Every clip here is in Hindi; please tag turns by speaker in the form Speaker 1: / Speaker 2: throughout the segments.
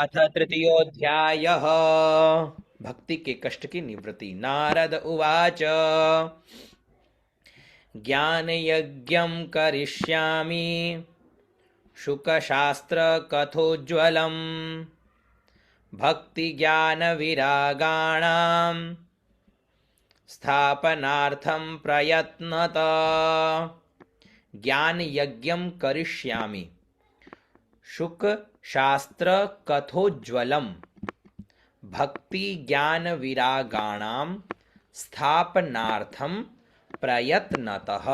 Speaker 1: अथ तृतीयोऽध्यायः। भक्ति के कष्ट की निवृत्ति। नारद उवाच ज्ञानयज्ञं करिष्यामि शुकशास्त्रकथोज्ज्वलम् भक्तिज्ञानविरागाणां स्थापनार्थं प्रयत्नत। ज्ञानयज्ञं करिष्यामि शुकशास्त्रकथोज्ज्वलम् भक्ति ज्ञान विरागाणां स्थापनार्थम प्रयत्नतः।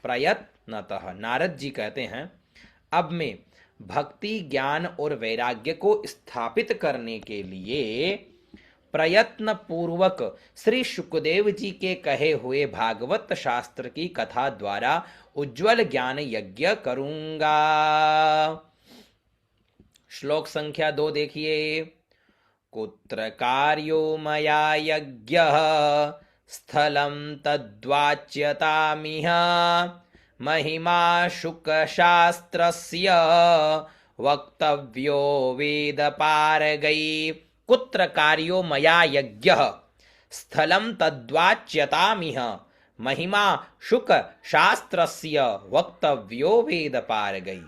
Speaker 1: प्रयत्नतः नारद जी कहते हैं, अब मैं भक्ति ज्ञान और वैराग्य को स्थापित करने के लिए प्रयत्न पूर्वक श्री सुखदेव जी के कहे हुए भागवत शास्त्र की कथा द्वारा उज्जवल ज्ञान यज्ञ करूंगा। श्लोक संख्या 2 देखिए। कुत्र कार्यो मया यज्ञः स्थलं तद्वाच्यतामिह महिमा शुकशास्त्रस्य वक्तव्यो वेदपारगै। कुत्र कार्यो मया यज्ञः स्थलं तद्वाच्यतामिह महिमा शुकशास्त्रस्य वक्तव्यो वेदपारगै।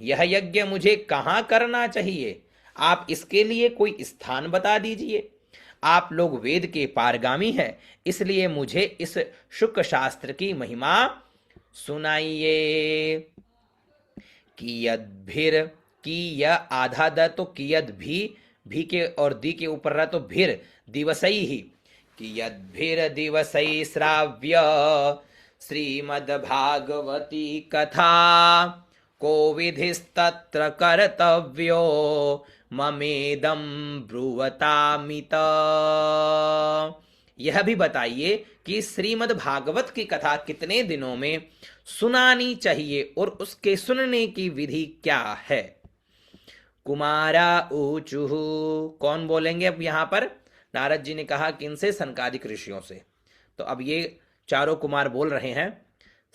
Speaker 1: यह यज्ञ मुझे कहाँ करना चाहिए, आप इसके लिए कोई स्थान बता दीजिए। आप लोग वेद के पारगामी हैं, इसलिए मुझे इस शुक शास्त्र की महिमा सुनाइए। कियद्भिर, की यह आधा द तो कियद भी के और दी के ऊपर रहा तो भिर दिवसई ही। कियद्भिर दिवसई श्राव्य श्रीमद्भागवती कथा को विधिस्तत्र कर्तव्यो ममेदं ब्रुवतामित। यह भी बताइए कि श्रीमद् भागवत की कथा कितने दिनों में सुनानी चाहिए और उसके सुनने की विधि क्या है। कुमारा ऊचुः, कौन बोलेंगे अब यहाँ पर? नारद जी ने कहा किनसे? सनकादिक ऋषियों से। तो अब ये चारों कुमार बोल रहे हैं।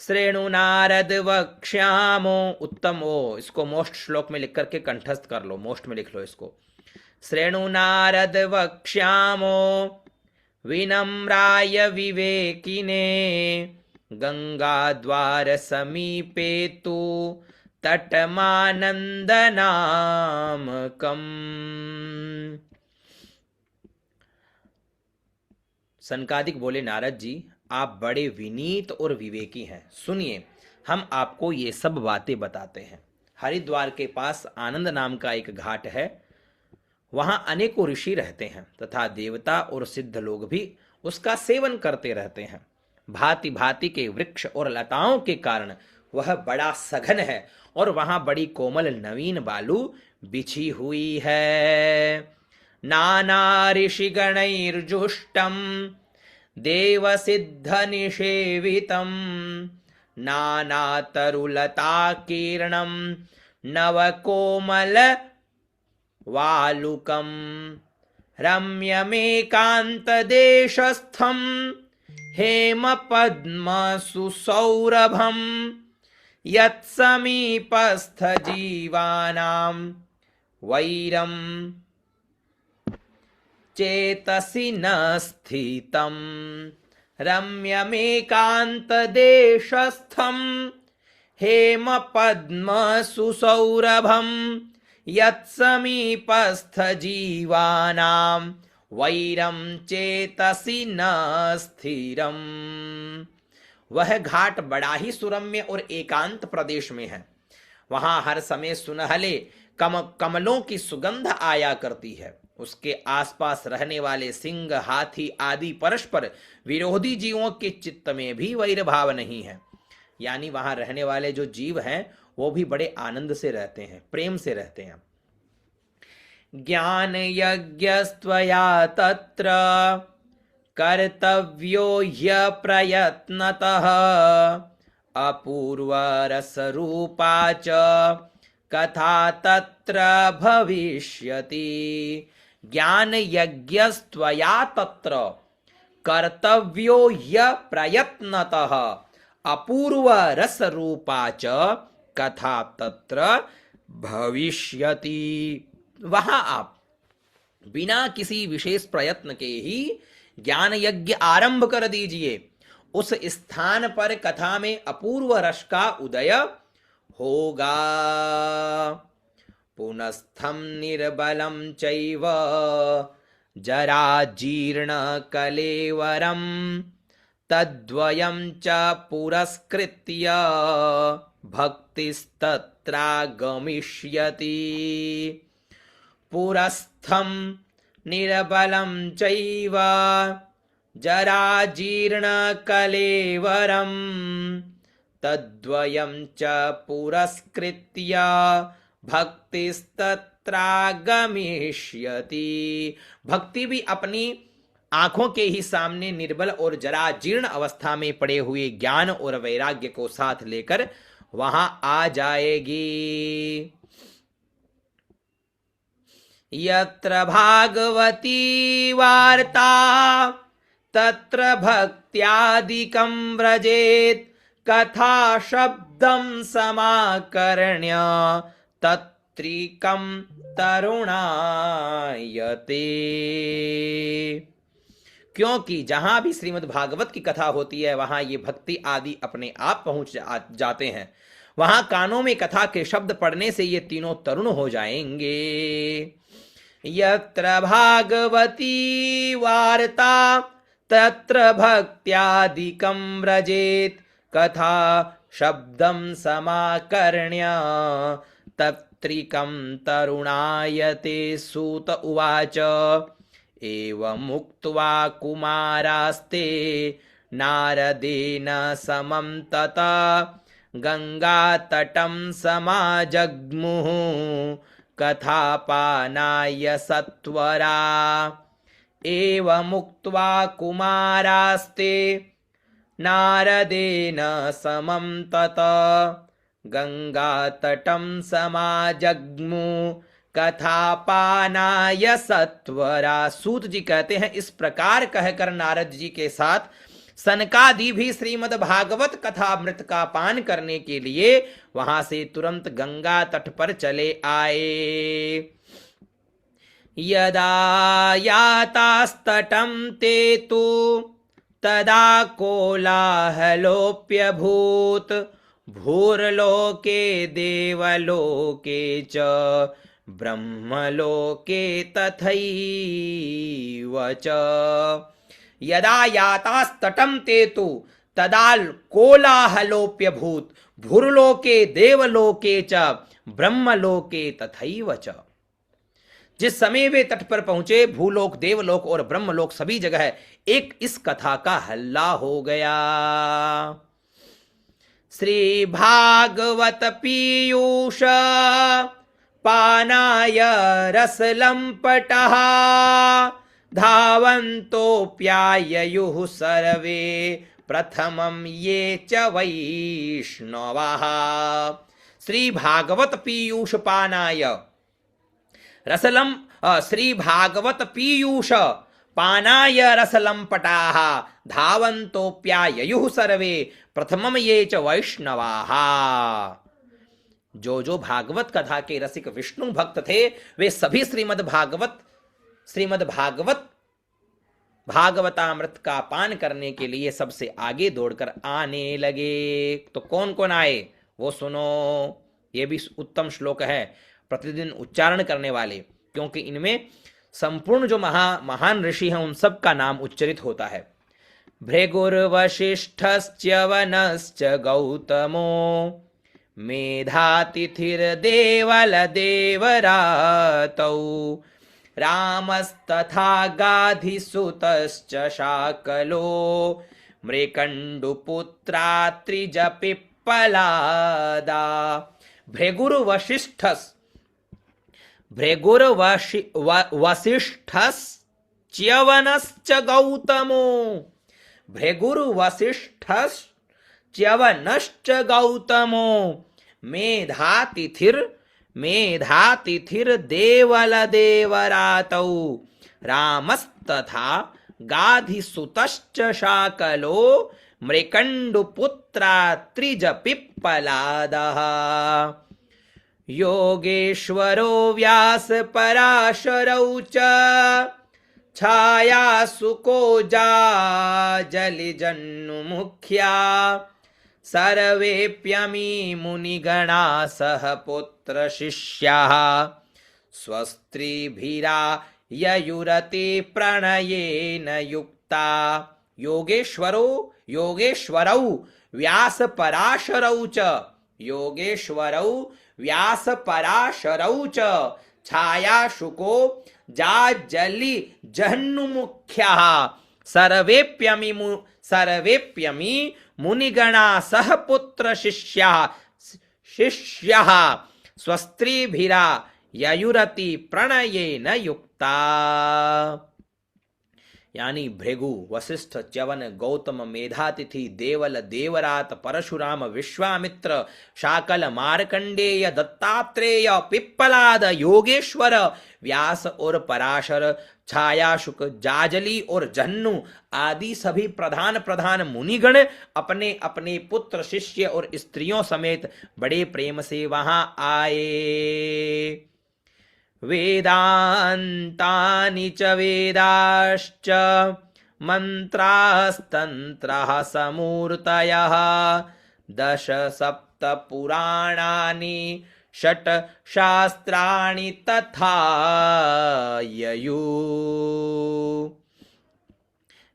Speaker 1: श्रेणु नारद वक्ष्यामो, उत्तम ओ, इसको मोस्ट श्लोक में लिख करके कंठस्थ कर लो, मोस्ट में लिख लो इसको। श्रेणु नारद वक्ष्यामो विनम्राय विवेकिने गंगा द्वार समीपे तु तटमानंद नामकम। सनकादिक बोले, नारद जी आप बड़े विनीत और विवेकी हैं, सुनिए हम आपको ये सब बातें बताते हैं। हरिद्वार के पास आनंद नाम का एक घाट है, वहां अनेकों ऋषि रहते हैं तथा देवता और सिद्ध लोग भी उसका सेवन करते रहते हैं। भांति भांति के वृक्ष और लताओं के कारण वह बड़ा सघन है और वहां बड़ी कोमल नवीन बालू बिछी हुई है। नाना ऋषिगणैर्जुष्टम देवसिद्धनिषेवितं नानातरुलताकीर्णं नवकोमलवालुकं रम्यमेकान्तदेशस्थं हेमपद्मसुसौरभं यत्समीपस्थजीवानां वैरं चेतसि न स्थितं। रम्यमेकान्तदेशस्थं हेमपद्मसुसौरभं यत्समीपस्थजीवानां वैरं चेतसि न स्थिरम्। वह घाट बड़ा ही सुरम्य और एकांत प्रदेश में है। वहां हर समय सुनहले कमलों की सुगंध आया करती है। उसके आसपास रहने वाले सिंह, हाथी आदि परस्पर विरोधी जीवों के चित्त में भी वैर भाव नहीं है। यानी वहां रहने वाले जो जीव हैं वो भी बड़े आनंद से रहते हैं, प्रेम से रहते हैं। ज्ञान यज्ञस्त्वया तत्र कर्तव्यो ह्यप्रयत्नतः अपूर्वरसरूपा च कथा तत्र भविष्यति। ज्ञान यज्ञस्त्वया तत्र कर्तव्यो ह्यप्रयत्नतः अपूर्वरसरूपा च कथा तत्र भविष्यति। वहां आप बिना किसी विशेष प्रयत्न के ही ज्ञान यज्ञ आरंभ कर दीजिए। उस स्थान पर कथा में अपूर्व रस का उदय होगा। पुनस्थम निर्बलम चैव जरा जीर्ण कलेवरम तद्वयं च पुरस्कृत्य भक्तिस्तत्रागमिष्यति। पुरस्थं निर्बलं चैव जराजीर्णकलेवरं तद्वयं च पुरस्कृत्य भक्तिस्तत्रागमिष्यति। भक्ति भी अपनी आंखों के ही सामने निर्बल और जरा जीर्ण अवस्था में पड़े हुए ज्ञान और वैराग्य को साथ लेकर वहां आ जाएगी। यत्र भागवती वार्ता तत्र भक्त्यादिकं व्रजेत कथा शब्दं समाकर्ण्य तत्रिकं तरुणायते। क्योंकि जहां भी श्रीमद् भागवत की कथा होती है वहां ये भक्ति आदि अपने आप पहुंच जाते हैं। वहां कानों में कथा के शब्द पढ़ने से ये तीनों तरुण हो जाएंगे। यत्र भागवती वार्ता तत्र भक्त्यादिकं व्रजेत कथा शब्दं समाकर्ण्य तत्रिकं तरुणायते। सूत उवाच एवमुक्त्वा कुमारास्ते नारदेन समं तता गंगातटं समाजग्मुः कथापानाय सत्वरा। एवमुक्त्वा कुमारास्ते नारदेन समं तता गंगातटं समाजग्मुः कथापानाय सत्वरा। सूत जी कहते हैं इस प्रकार कहकर नारद जी के साथ सनकादि भी श्रीमद् भागवत कथामृत का पान करने के लिए वहां से तुरंत गंगा तट पर चले आए। यदा यातास्तटं ते तु तदा कोलाहलोऽप्यभूत् भूर्लोके देवलोके च ब्रह्मलोके तथैव च। यदा यातास्तटं ते तु तदा कोलाहलोऽप्यभूत् भूर्लोके देवलोके च ब्रह्मलोके तथैव च। जिस समय वे तट पर पहुंचे भूलोक देवलोक और ब्रह्मलोक सभी जगह एक इस कथा का हल्ला हो गया। श्री भागवत पीयूष पानाय रसलंपटः धावन्तोऽप्याययुः सर्वे प्रथमं ये च वैष्णवाः। श्री भागवत पीयूष पानाय रसलम श्री भागवत पीयूष पानाय रसलंपटाः धावन्तोऽप्याययुः सर्वे प्रथमं ये च वैष्णवाः। जो जो भागवत कथा के रसिक विष्णु भक्त थे वे सभी श्रीमद् भागवत भागवतामृत का पान करने के लिए सबसे आगे दौड़कर आने लगे। तो कौन कौन आए वो सुनो। ये भी उत्तम श्लोक है प्रतिदिन उच्चारण करने वाले, क्योंकि इनमें संपूर्ण जो महान ऋषि हैं उन सब का नाम उच्चरित होता है। भृगुर्वशिष्ठश्च वनश्च गौतमो मेधातिथिर्देवलदेवरातौ रामस्तथा गाधिसुतश्च शाकलो मृकण्डुपुत्रात्रिजपिप्पलादा। भृगुर्वसिष्ठश्च गौतमो भृगुर्वसिष्ठश्च गौतमो मेधातिथिर्देवलदेवरातौ रामस्तथा गाधिसुतश्च शाकलो मृकण्डुपुत्रात्रिजपिप्पलादः। योगेश्वरो व्यास पराशरौ च छाया सुको जाजलिजन्मुख्या सर्वेप्यमी मुनिगणा सह पुत्र शिष्याः स्वस्त्रीभिरा ययुरते प्रणयेन युक्ता योगेश्वरौ व्यास पराशरौ च योगेश्वरौ व्यास पराशरौ च छाया शुको जाजलि जह्नुमुख्याः सर्वेप्यमी मुनिगणा सह पुत्र शिष्याः स्वस्त्रीभिरा ययुरति प्रणयेन युक्ता। यानी भृगु, वशिष्ठ, च्यवन, गौतम, मेधातिथि, देवल, देवरात, परशुराम, विश्वामित्र, शाकल, मार्कंडेय, दत्तात्रेय, पिप्पलाद, योगेश्वर, व्यास और पराशर, छायाशुक, जाजली और जन्नु आदि सभी प्रधान प्रधान मुनिगण अपने अपने पुत्र, शिष्य और स्त्रियों समेत बड़े प्रेम से वहां आए। वेदान्तानि च वेदाश्च मन्त्रास्तन्त्रः समूर्तयः दश सप्त पुराणानि षट् शास्त्राणि तथा ययु।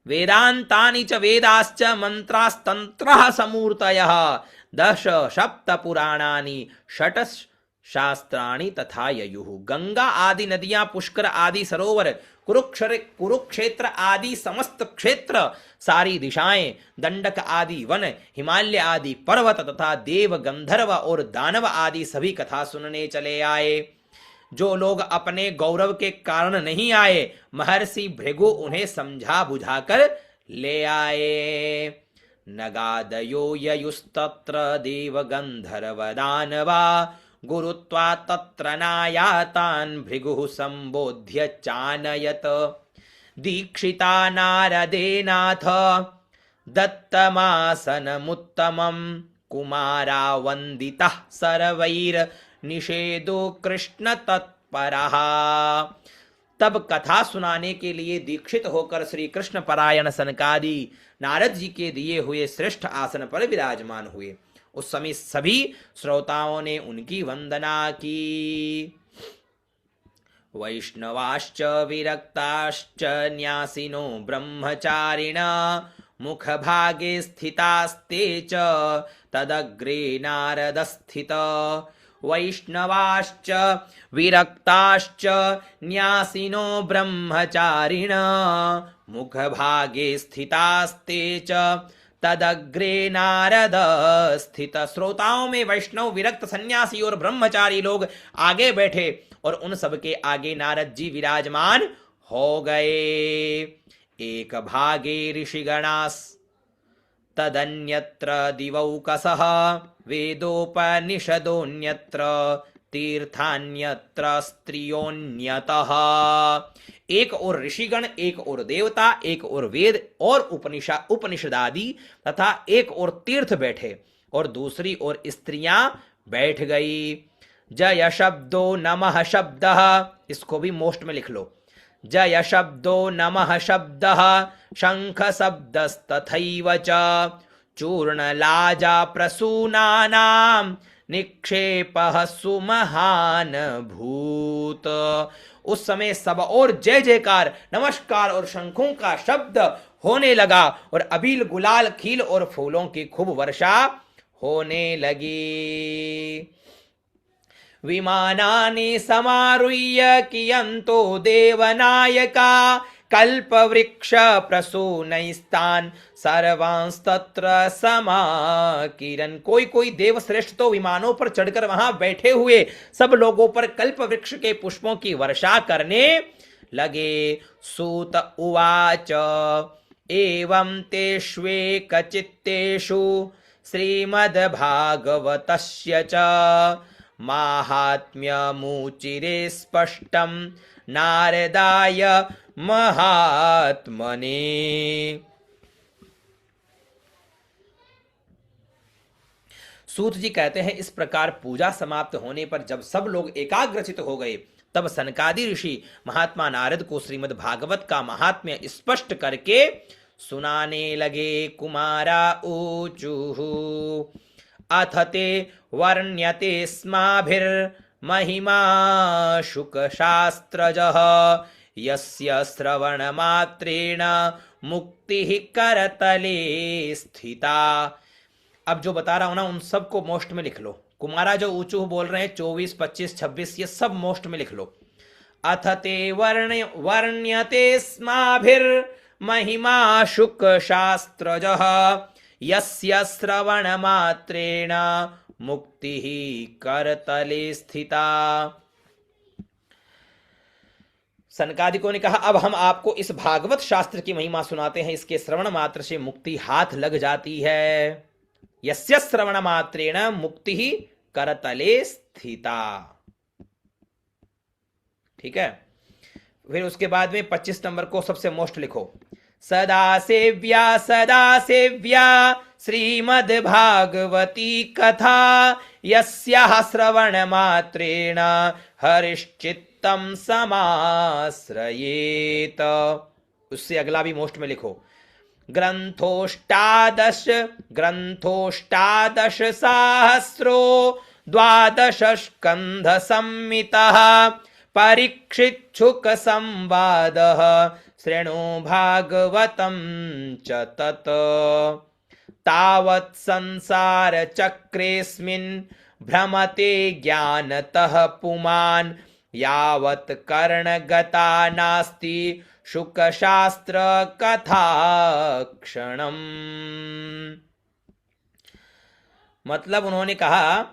Speaker 1: वेदान्तानि च वेदाश्च मन्त्रास्तन्त्रः समूर्तयः दश सप्त पुराणानि षट् शास्त्राणि तथा ययुः। गंगा आदि नदियां, पुष्कर आदि सरोवर, कुरुक्षेत्र आदि समस्त क्षेत्र, सारी दिशाएं, दंडक आदि वन, हिमालय आदि पर्वत तथा देव, गंधर्व और दानव आदि सभी कथा सुनने चले आए। जो लोग अपने गौरव के कारण नहीं आए, महर्षि भृगु उन्हें समझा बुझाकर ले आए। नगादयो ययुस्तत्र देव गंधर्व दानवा गुरुत्वा तत्र नायातान् भृगुः संबोध्य चानयत। दीक्षिता नारदेनाथ दत्तमासनमुत्तमं कुमारा वन्दितः सर्वैर्निषेदो कृष्ण तत्परः। तब कथा सुनाने के लिए दीक्षित होकर श्री कृष्ण परायण सनकादि नारद जी के दिए हुए श्रेष्ठ आसन पर विराजमान हुए। उस समय सभी श्रोताओं ने उनकी वंदना की। वैष्णवाश्च विरक्ताश्च न्यासिनो ब्रह्मचारिण मुखभागे स्थितास्ते च तदग्रे नारदस्थित। वैष्णवाश्च विरक्ताश्च न्यासिनो ब्रह्मचारिण मुखभागे स्थितास्ते च तदग्रे नारद स्थित। श्रोताओं में वैष्णव, विरक्त, सन्यासी और ब्रह्मचारी लोग आगे बैठे और उन सबके आगे नारद जी विराजमान हो गए। एक भागे ऋषिगणास तदन्यत्र दिवौकसः वेदोपनिषदोऽन्यत्र तीर्थान्यत्र स्त्रियोऽन्यतः। एक और ऋषिगण, एक और देवता, एक और वेद और उपनिषद आदि तथा एक और तीर्थ बैठे और दूसरी ओर स्त्रियां बैठ गई। जय शब्दो नमः शब्दः, इसको भी मोस्ट में लिख लो। जय शब्दो नमः शब्दः शंख शब्दस्तथैव च चूर्णलाजा प्रसूनानां निक्षेपः सुमहान भूत। उस समय सब और जय जयकार, नमस्कार और शंखों का शब्द होने लगा और अबील, गुलाल, खील और फूलों की खूब वर्षा होने लगी। विमानानि समारुह्य कियन्तो देवनायका कल्पवृक्ष प्रसूनैस्तान् सर्वांस्तत्र समाकिरन्। कोई कोई देव श्रेष्ठ तो विमानों पर चढ़कर वहां बैठे हुए सब लोगों पर कल्प वृक्ष के पुष्पों की वर्षा करने लगे। सूत उवाच एवं तेष्वेकचित्तेषु श्रीमद्भागवतस्य च माहात्म्यमुचिरे स्पष्टं नारदाय महात्मने। सूत जी कहते हैं, इस प्रकार पूजा समाप्त होने पर जब सब लोग एकाग्रचित हो गए, तब सनकादि ऋषि महात्मा नारद को श्रीमद् भागवत का महात्म्य स्पष्ट करके सुनाने लगे। कुमारा ऊचुः अथ ते वर्ण्यते स्माभिर्महिमा शुकशास्त्रजः यस्य श्रवणमात्रेण मुक्तिः करतले स्थिता। अब जो बता रहा हूं ना उन सबको मोस्ट में लिख लो। कुमारा जो ऊंचू बोल रहे हैं 24, 25, 26 ये सब मोस्ट में लिख लो। अथ ते वर्ण्यते स्माभिर्महिमा शुक शास्त्रजः यस्य श्रवण मात्रेण मुक्ति करतले स्थिता। सनकादिकों ने कहा, अब हम आपको इस भागवत शास्त्र की महिमा सुनाते हैं, इसके श्रवण मात्र से मुक्ति हाथ लग जाती है। यस्य श्रवण मात्रेण मुक्ति ही करतले स्थिता। ठीक है, फिर उसके बाद में 25 नंबर को सबसे मोस्ट लिखो। सदा सेव्या श्रीमद् भागवती कथा यस्याः श्रवण मात्रेण हरिश्चित्तम समाश्रयेत। उससे अगला भी मोस्ट में लिखो। ग्रंथोष्टादश सहस्रो 12 स्कंध संमितः परीक्षिच्छुक संवादः शृणु भागवतं च तत्। तावत् संसार चक्रेऽस्मिन् भ्रमते ज्ञानतः पुमान् यावत् कर्णगता नास्ति शुकशास्त्र कथा क्षणम। मतलब उन्होंने कहा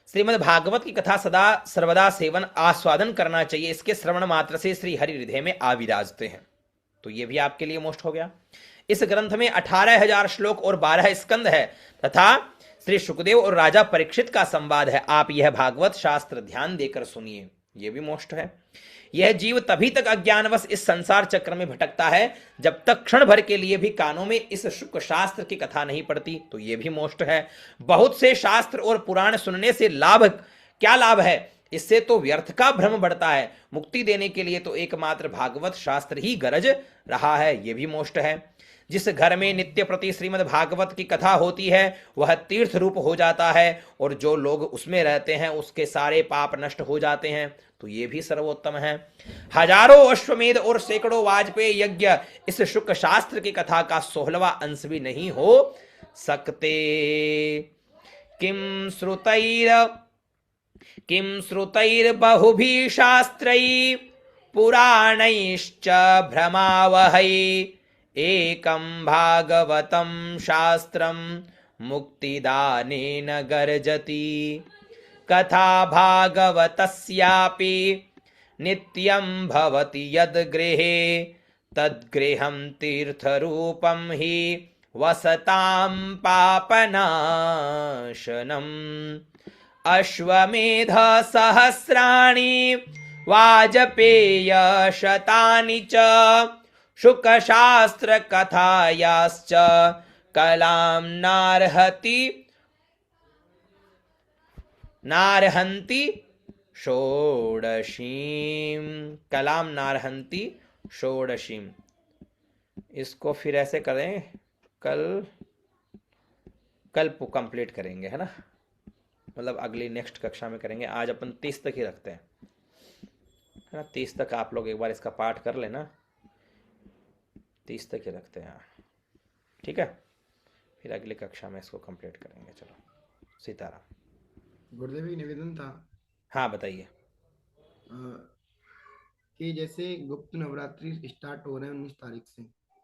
Speaker 1: श्रीमद् भागवत की कथा सदा सर्वदा सेवन आस्वादन करना चाहिए, इसके श्रवण मात्र से श्री हरि हृदय में आ विराजते हैं। तो ये भी आपके लिए मोस्ट हो गया। इस ग्रंथ में 18,000 श्लोक और 12 स्कंद है तथा श्री सुखदेव और राजा परीक्षित का संवाद है। आप यह भागवत शास्त्र ध्यान देकर सुनिए, यह भी मोस्ट है। यह जीव तभी तक अज्ञानवश इस संसार चक्र में भटकता है जब तक क्षण भर के लिए भी कानों में इस शुक शास्त्र की कथा नहीं पड़ती। तो यह भी मोस्ट है। बहुत से शास्त्र और पुराण सुनने से लाभ क्या लाभ है? इससे तो व्यर्थ का भ्रम बढ़ता है। मुक्ति देने के लिए तो एकमात्र भागवत शास्त्र ही गरज रहा है। यह भी मोस्ट है। जिस घर में नित्य प्रति श्रीमद् भागवत की कथा होती है वह तीर्थ रूप हो जाता है और जो लोग उसमें रहते हैं उसके सारे पाप नष्ट हो जाते हैं। तो ये भी सर्वोत्तम है। हजारों अश्वमेध और सैकड़ों वाजपेयी यज्ञ इस शुक शास्त्र की कथा का 16वां अंश भी नहीं हो सकते। किम श्रुतैर्बहुभिः शास्त्रैः पुराणैश्च भ्रमावहै एकं भागवतं शास्त्रं मुक्तिदानेन गर्जति। कथा भागवतस्यापि नित्यं भवति यद्गृहे तद्गृहं तीर्थरूपं हि वसतां पापनाशनम्। अश्वमेध सहस्राणि वाजपेय शतानि च शुकशास्त्र कथायाश्च कलां नार्हन्ति षोडशीम। कलाम नार्हन्ति षोडशीम। इसको फिर ऐसे करें, कल कंप्लीट करेंगे, है ना। मतलब अगली नेक्स्ट कक्षा में करेंगे। आज अपन 30 तक ही रखते हैं, है ना। 30 तक आप लोग एक बार इसका पाठ कर लेना। 30 तक ही रखते हैं, ठीक है। फिर अगली कक्षा में इसको कंप्लीट करेंगे। चलो, सीताराम।
Speaker 2: गुरुदेव एक निवेदन था।
Speaker 1: हाँ बताइए।
Speaker 2: कि जैसे गुप्त नवरात्रि स्टार्ट हो रहे हैं 19 तारीख से,